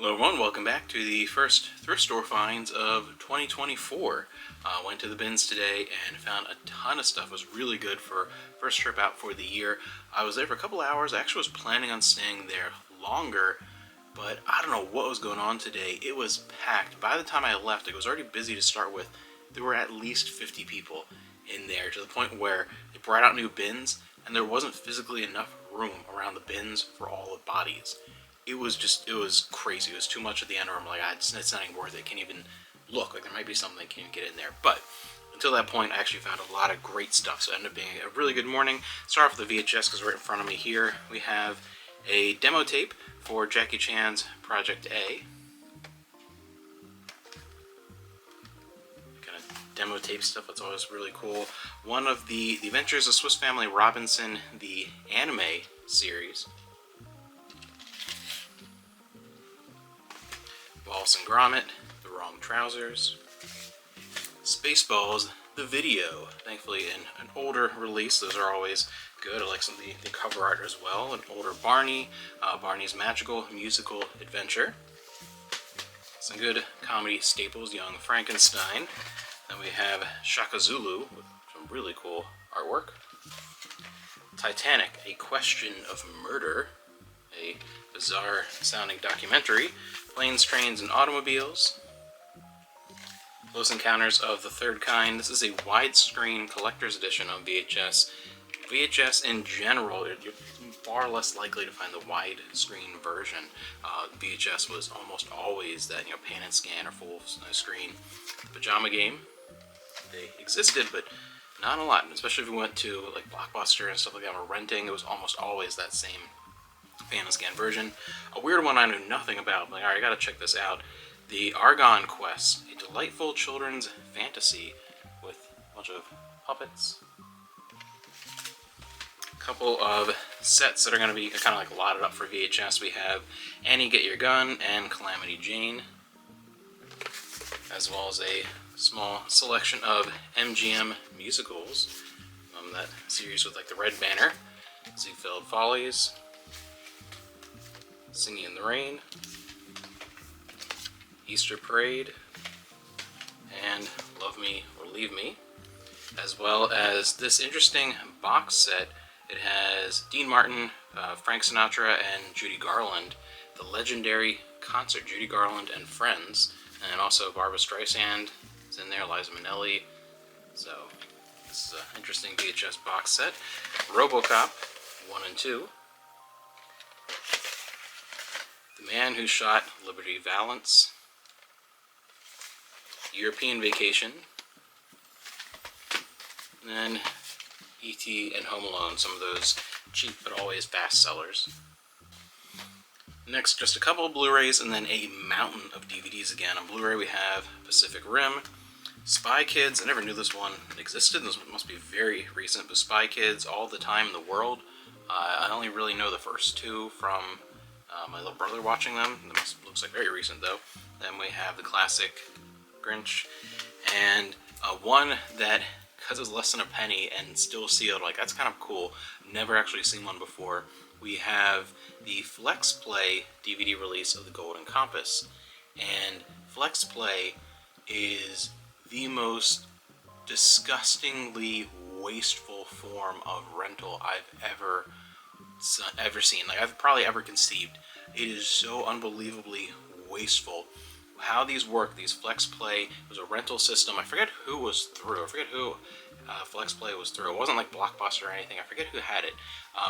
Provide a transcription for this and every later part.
Hello everyone, welcome back to the first thrift store finds of 2024. Went to the bins today and found a ton of stuff. It was really good for first trip out for the year. I was there for a couple hours. I actually was planning on staying there longer, but I don't know what was going on today. It was packed. By the time I left, it was already busy to start with. There were at least 50 people in there, to the point where they brought out new bins and there wasn't physically enough room around the bins for all the bodies. It was crazy. It was too much at the end where I'm like, it's not even worth it. Can't even look. Like, there might be something that can't even get in there. But until that point, I actually found a lot of great stuff. So it ended up being a really good morning. Start off with the VHS because right in front of me here we have a demo tape for Jackie Chan's Project A. Kind of demo tape stuff. That's always really cool. One of the Adventures of Swiss Family Robinson, the anime series. Wallace and Gromit, The Wrong Trousers. Spaceballs, the video. Thankfully in an older release, those are always good. I like some of the cover art as well. An older Barney, Barney's Magical Musical Adventure. Some good comedy staples, Young Frankenstein. Then we have Shaka Zulu with some really cool artwork. Titanic, A Question of Murder. A bizarre sounding documentary. Planes, Trains, and Automobiles. Close Encounters of the Third Kind. This is a widescreen collector's edition on VHS. VHS in general, you're far less likely to find the widescreen version. VHS was almost always that, pan and scan or full screen. The Pajama Game, they existed, but not a lot. And especially if we went to like Blockbuster and stuff like that, or renting, it was almost always that same pan and scan version. A weird one I knew nothing about. I'm like, alright, I gotta check this out. The Argon Quest, a delightful children's fantasy with a bunch of puppets. A couple of sets that are going to be kind of like lotted up for VHS. We have Annie Get Your Gun and Calamity Jane, as well as a small selection of MGM musicals. That series with like the Red Banner, Ziegfeld Follies, Singing in the Rain, Easter Parade, and Love Me or Leave Me, as well as this interesting box set. It has Dean Martin, Frank Sinatra, and Judy Garland, the legendary concert Judy Garland and Friends, and also Barbra Streisand is in there, Liza Minnelli. So this is an interesting VHS box set. RoboCop 1 and 2. The Man Who Shot Liberty Valance. European Vacation. And then E.T. and Home Alone, some of those cheap but always fast sellers. Next, just a couple of Blu-rays and then a mountain of DVDs again. On Blu-ray we have Pacific Rim, Spy Kids. I never knew this one existed. This must be very recent, but Spy Kids, All the Time in the World. I only really know the first two from my little brother watching them. Looks like very recent though. Then we have the classic Grinch, and one that, because it's less than a penny and still sealed, like that's kind of cool. Never actually seen one before. We have the Flex Play DVD release of The Golden Compass, and Flex Play is the most disgustingly wasteful form of rental I've ever seen. Like, I've probably ever conceived. It is so unbelievably wasteful. How these work, these Flex Play, was a rental system. I forget who was through. I forget who Flex Play was through. It wasn't like Blockbuster or anything. I forget who had it.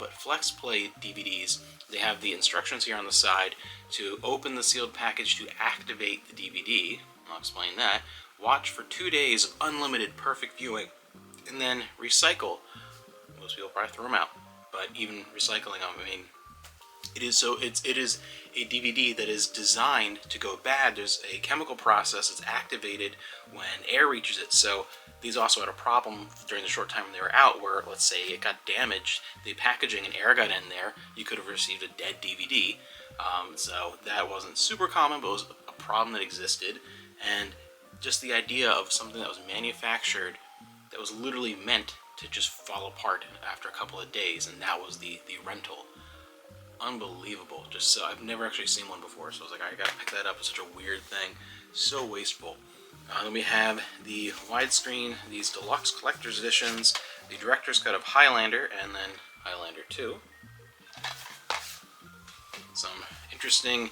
But Flex Play DVDs, they have the instructions here on the side to open the sealed package to activate the DVD. I'll explain that. Watch for 2 days of unlimited perfect viewing, and then recycle. Most people probably throw them out, but even recycling them, I mean, it is a DVD that is designed to go bad. There's a chemical process that's activated when air reaches it. So these also had a problem during the short time they were out where, let's say, it got damaged, the packaging and air got in there, you could have received a dead DVD. So that wasn't super common, but it was a problem that existed. And just the idea of something that was manufactured that was literally meant to just fall apart after a couple of days, and that was the rental. unbelievable. Just so I've never actually seen one before, so I was like, I gotta pick that up. It's such a weird thing, so wasteful. Then we have the widescreen, these deluxe collector's editions, the director's cut of Highlander, and then Highlander 2. Some interesting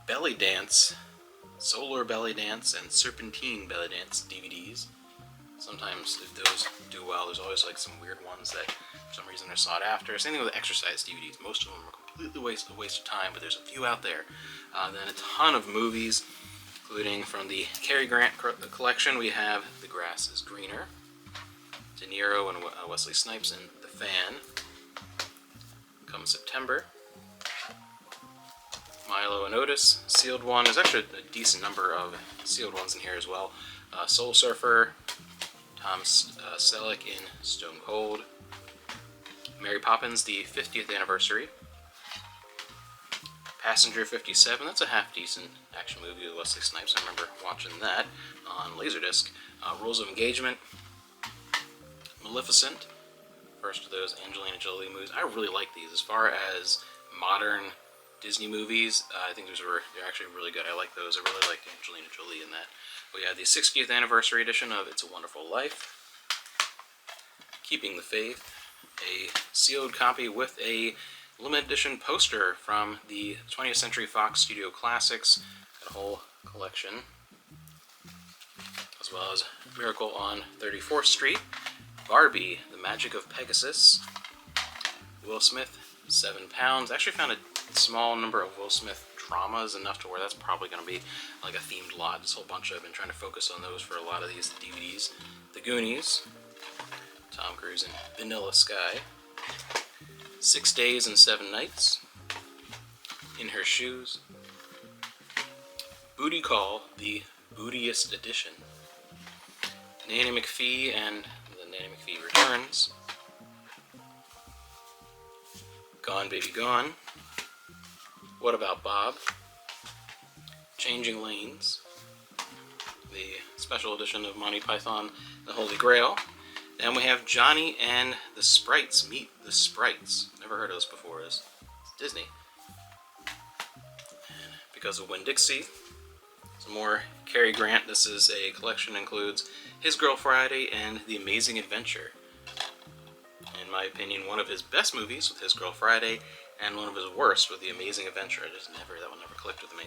belly dance, Solar Belly Dance, and Serpentine Belly Dance DVDs. Sometimes if those do well, there's always like some weird ones that for some reason are sought after. Same thing with the exercise DVDs. Most of them are completely a waste of time, but there's a few out there. Then a ton of movies, including from the Cary Grant collection, we have The Grass is Greener, De Niro and Wesley Snipes in The Fan. Come September. Milo and Otis, sealed one. There's actually a decent number of sealed ones in here as well. Soul Surfer, Tom Selleck in Stone Cold. Mary Poppins, the 50th anniversary. Passenger 57, that's a half-decent action movie with Wesley Snipes. I remember watching that on Laserdisc. Rules of Engagement. Maleficent, first of those Angelina Jolie movies. I really like these. As far as modern Disney movies, I think they're actually really good. I like those. I really like Angelina Jolie in that. We have the 60th anniversary edition of It's a Wonderful Life. Keeping the Faith, a sealed copy with a limited edition poster from the 20th Century Fox Studio Classics, a whole collection, as well as Miracle on 34th Street, Barbie, The Magic of Pegasus, Will Smith, 7 pounds. I actually found a small number of Will Smith dramas, enough to where that's probably going to be like a themed lot. This whole bunch I've been trying to focus on those for a lot of these DVDs. The Goonies, Tom Cruise in Vanilla Sky, 6 Days and 7 Nights, In Her Shoes, Booty Call, the Bootiest Edition, Nanny McPhee and the Nanny McPhee Returns, Gone Baby Gone, What About Bob, Changing Lanes, the special edition of Monty Python, The Holy Grail. Then we have Johnny and the Sprites, Meet the Sprites. Never heard of this before. It's Disney. And because of Winn-Dixie, some more Cary Grant. This is a collection that includes His Girl Friday and The Amazing Adventure. In my opinion, one of his best movies with His Girl Friday, and one of his worst with The Amazing Adventure. That one never clicked with me.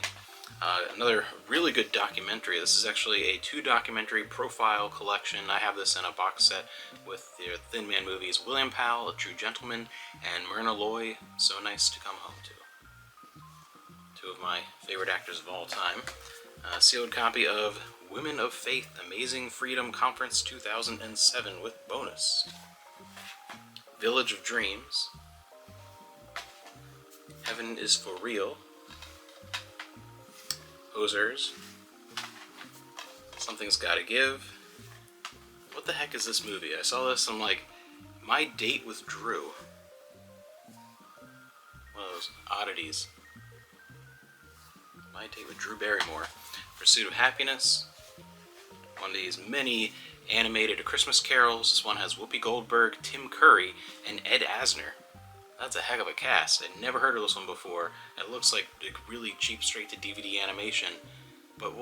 Another really good documentary. This is actually a 2 documentary profile collection. I have this in a box set with the Thin Man movies, William Powell, A True Gentleman, and Myrna Loy, So Nice to Come Home To. 2 of my favorite actors of all time. A sealed copy of Women of Faith, Amazing Freedom Conference 2007 with bonus. Village of Dreams, Heaven is for Real, Hosers, Something's Gotta Give. What the heck is this movie? I saw this, I'm like, My Date with Drew. One of those oddities. My Date with Drew Barrymore. Pursuit of Happiness. One of these many animated Christmas carols. This one has Whoopi Goldberg, Tim Curry, and Ed Asner. That's a heck of a cast. I'd never heard of this one before. It looks like really cheap straight-to-DVD animation. But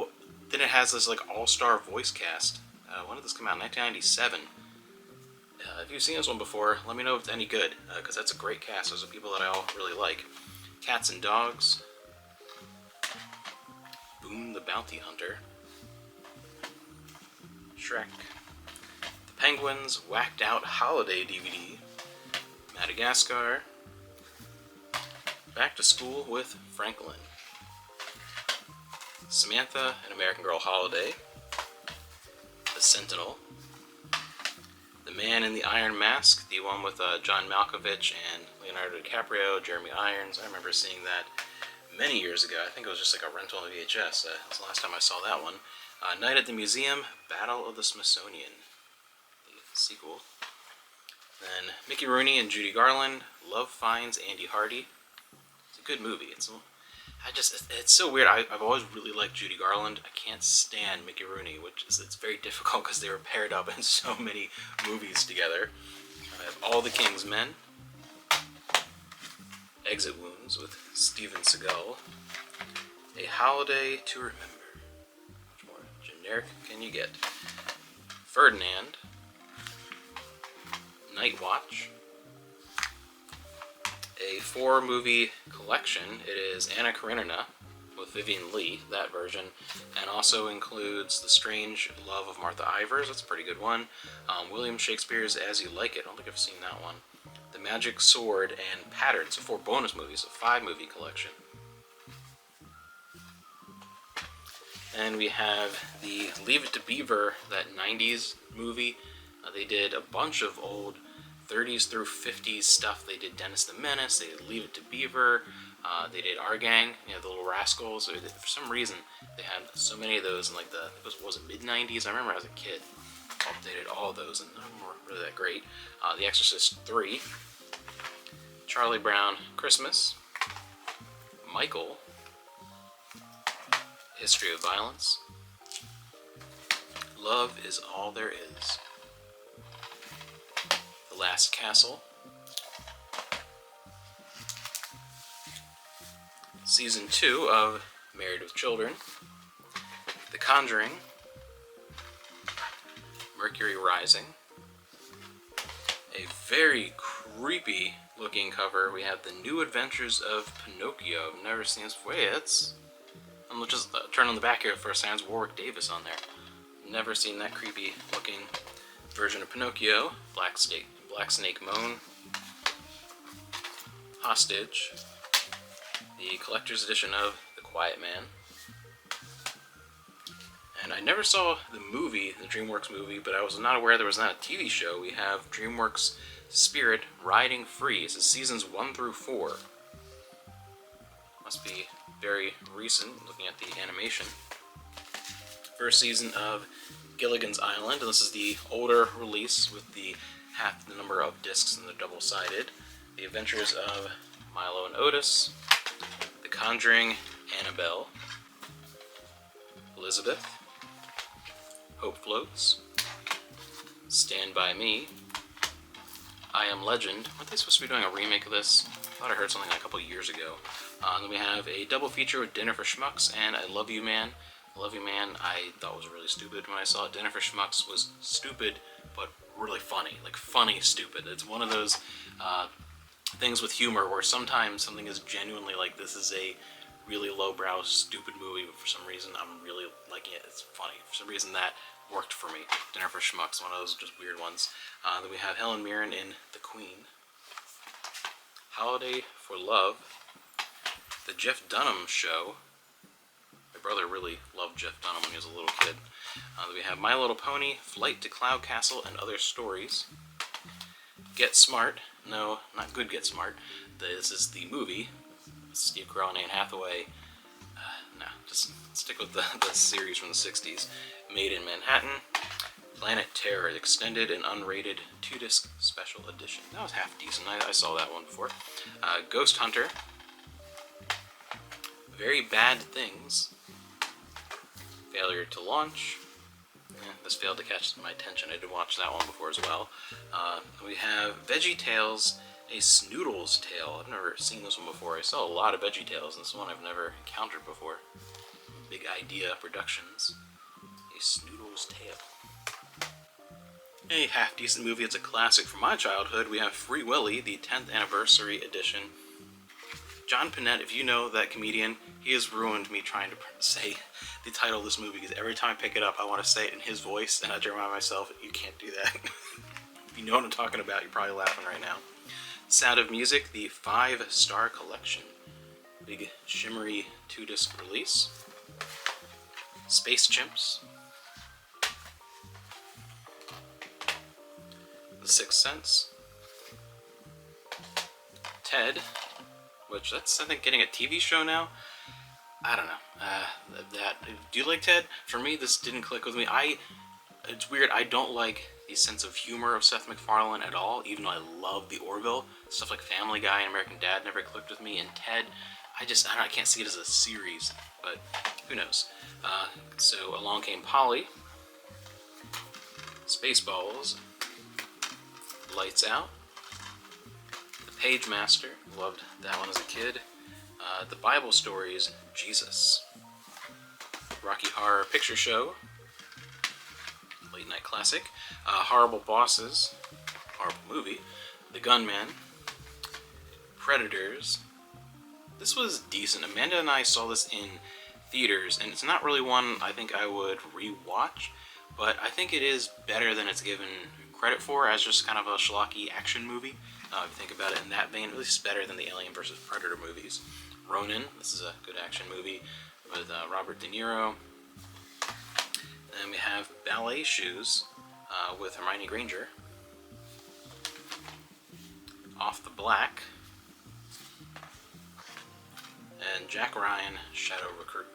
then it has this like all-star voice cast. When did this come out? 1997. If you've seen this one before, let me know if it's any good, because that's a great cast. Those are people that I all really like. Cats and Dogs. Boone the Bounty Hunter. Shrek. The Penguins Whacked Out Holiday DVD. Madagascar. Back to School with Franklin. Samantha, An American Girl Holiday. The Sentinel. The Man in the Iron Mask, the one with John Malkovich and Leonardo DiCaprio, Jeremy Irons. I remember seeing that many years ago. I think it was just like a rental on VHS. That's the last time I saw that one. Night at the Museum, Battle of the Smithsonian, the sequel. Then Mickey Rooney and Judy Garland, Love Finds Andy Hardy. It's a good movie. It's so weird. I've always really liked Judy Garland. I can't stand Mickey Rooney, it's very difficult because they were paired up in so many movies together. I have All the King's Men, Exit Wounds with Steven Seagal. A Holiday to Remember. Much more generic can you get? Ferdinand. Night Watch. A 4-movie collection. It is Anna Karenina with Vivian Leigh, that version, and also includes The Strange Love of Martha Ivers. That's a pretty good one. William Shakespeare's As You Like It. I don't think I've seen that one. The Magic Sword and Pattern. So 4 bonus movies, a 5-movie collection. And we have the Leave It to Beaver, that 90s movie. They did a bunch of old 30s through 50s stuff. They did Dennis the Menace, they did Leave It to Beaver, they did Our Gang, the Little Rascals. For some reason, they had so many of those in like was it mid-90s? I remember as a kid, updated all of those, and none of them were really that great. The Exorcist 3, Charlie Brown Christmas, Michael, History of Violence, Love Is All There Is, The Last Castle, Season 2 of Married with Children, The Conjuring, Mercury Rising, a very creepy looking cover. We have The New Adventures of Pinocchio. I've never seen this before. I'm just turn on the back here for a Sans Warwick Davis on there. Never seen that creepy looking version of Pinocchio. Black Snake Moan, Hostage, the collector's edition of The Quiet Man. And I never saw the movie, the DreamWorks movie, but I was not aware there was not a TV show. We have DreamWorks Spirit Riding Free. This is seasons 1 through 4. Must be very recent, looking at the animation. First season of Gilligan's Island, and this is the older release with the half the number of discs and the double-sided. The Adventures of Milo and Otis, The Conjuring, Annabelle, Elizabeth, Hope Floats, Stand By Me, I Am Legend. Weren't they supposed to be doing a remake of this? I thought I heard something like a couple years ago. Then we have a double feature with Dinner for Schmucks and I Love You Man. I Love You Man I thought was really stupid when I saw it. Dinner for Schmucks was stupid, but really funny. Like, funny stupid. It's one of those things with humor where sometimes something is genuinely like, this is a really lowbrow, stupid movie, but for some reason I'm really liking it. It's funny. For some reason that worked for me. Dinner for Schmucks, one of those just weird ones. Then we have Helen Mirren in The Queen. Holiday for Love. The Jeff Dunham Show. My brother really loved Jeff Dunham when he was a little kid. Then we have My Little Pony, Flight to Cloud Castle, and Other Stories. Get Smart. No, not Good Get Smart. This is the movie. Steve Carell and Anne Hathaway. No, just stick with the series from the 60s. Made in Manhattan. Planet Terror, extended and unrated 2-disc special edition. That was half decent. I saw that one before. Ghost Hunter. Very Bad Things. Failure to Launch. This failed to catch my attention. I did watch that one before as well. We have Veggie Tales, a Snoodles Tale. I've never seen this one before. I saw a lot of Veggie Tales, and this one I've never encountered before. Big Idea Productions. A Snoodles Tale. A half-decent movie. It's a classic from my childhood. We have Free Willy, the 10th anniversary edition. John Panette, if you know that comedian, he has ruined me trying to say the title of this movie, because every time I pick it up, I want to say it in his voice, and I have to remind myself, you can't do that. If you know what I'm talking about, you're probably laughing right now. Sound of Music, the 5-star collection. Big, shimmery 2-disc release. Space Chimps. The Sixth Sense. Ted, which that's, I think, getting a TV show now. I don't know. Do you like Ted? For me, this didn't click with me. It's weird. I don't like the sense of humor of Seth MacFarlane at all, even though I love the Orville. Stuff like Family Guy and American Dad never clicked with me. And Ted, I don't know, I can't see it as a series, but who knows. So Along Came Polly, Spaceballs, Lights Out, The Page Master, loved that one as a kid. The Bible Stories, Jesus. Rocky Horror Picture Show, late night classic. Horrible Bosses, horrible movie. The Gunman. Predators. This was decent. Amanda and I saw this in theaters, and it's not really one I think I would re-watch, but I think it is better than it's given credit for as just kind of a schlocky action movie. If you think about it in that vein, at least better than the Alien vs. Predator movies. Ronin, this is a good action movie with Robert De Niro. Then we have Ballet Shoes with Hermione Granger. Off the Black. And Jack Ryan, Shadow Recruit.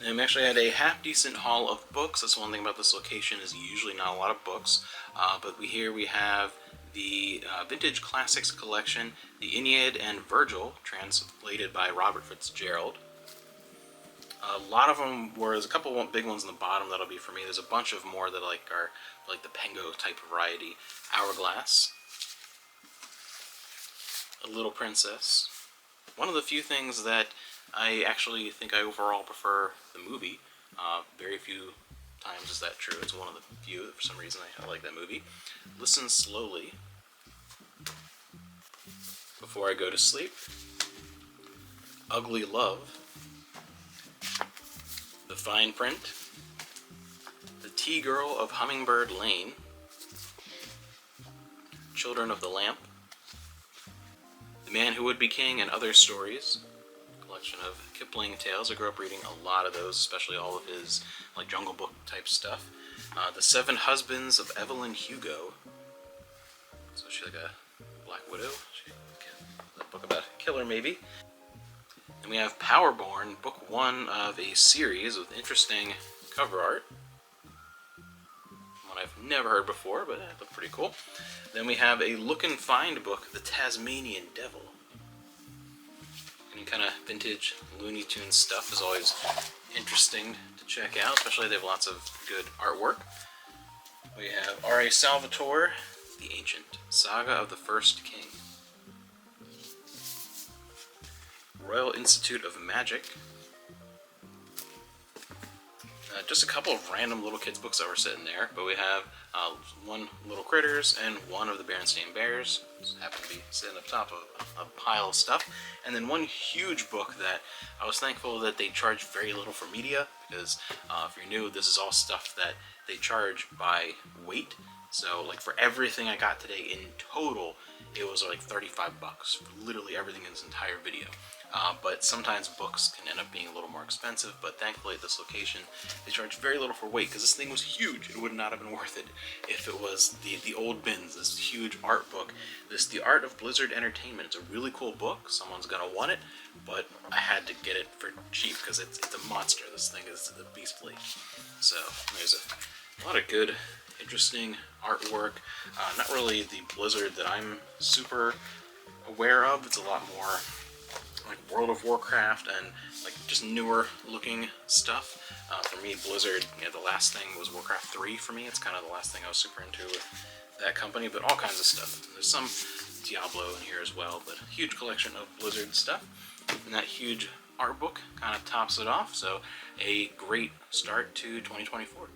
And we actually had a half-decent haul of books. That's one thing about this location is usually not a lot of books. But here we have the Vintage Classics collection, the Aeneid and Virgil, translated by Robert Fitzgerald. A lot of them were, there's a couple big ones in the bottom that'll be for me. There's a bunch of more that are like the Pengo type variety. Hourglass. A Little Princess. One of the few things that I actually think I overall prefer the movie. Very few times is that true. It's one of the few that for some reason I like that movie. Listen Slowly. Before I Go to Sleep. Ugly Love. The Fine Print. The Tea-Girl of Hummingbird Lane. Children of the Lamp. The Man Who Would Be King and Other Stories. Collection of Kipling tales. I grew up reading a lot of those, especially all of his like Jungle Book type stuff. The Seven Husbands of Evelyn Hugo. So she's like a Black Widow. A book about a killer, maybe. And we have Powerborn, book 1 of a series with interesting cover art. One I've never heard before, but it looked pretty cool. Then we have a Look and Find book, The Tasmanian Devil. Any kind of vintage Looney Tunes stuff is always interesting to check out, especially they have lots of good artwork. We have R.A. Salvatore, The Ancient Saga of the First King. Royal Institute of Magic. Just a couple of random little kids books that were sitting there, but we have one Little Critters and one of the Berenstain Bears. Just happen to be sitting up top of a pile of stuff. And then one huge book that I was thankful that they charged very little for media, because if you're new, this is all stuff that they charge by weight. So like for everything I got today in total, it was like 35 bucks for literally everything in this entire video. But sometimes books can end up being a little more expensive, but thankfully at this location they charge very little for weight, because this thing was huge. It would not have been worth it if it was the old bins, this huge art book. The Art of Blizzard Entertainment. It's a really cool book. Someone's gonna want it, but I had to get it for cheap because it's a monster. This thing is beastly. So there's a lot of good, interesting artwork. Not really the Blizzard that I'm super aware of. It's a lot more like World of Warcraft and like just newer looking stuff. For me, Blizzard, the last thing was Warcraft 3 for me. It's kind of the last thing I was super into with that company, but all kinds of stuff. There's some Diablo in here as well, but a huge collection of Blizzard stuff. And that huge art book kind of tops it off, so a great start to 2024.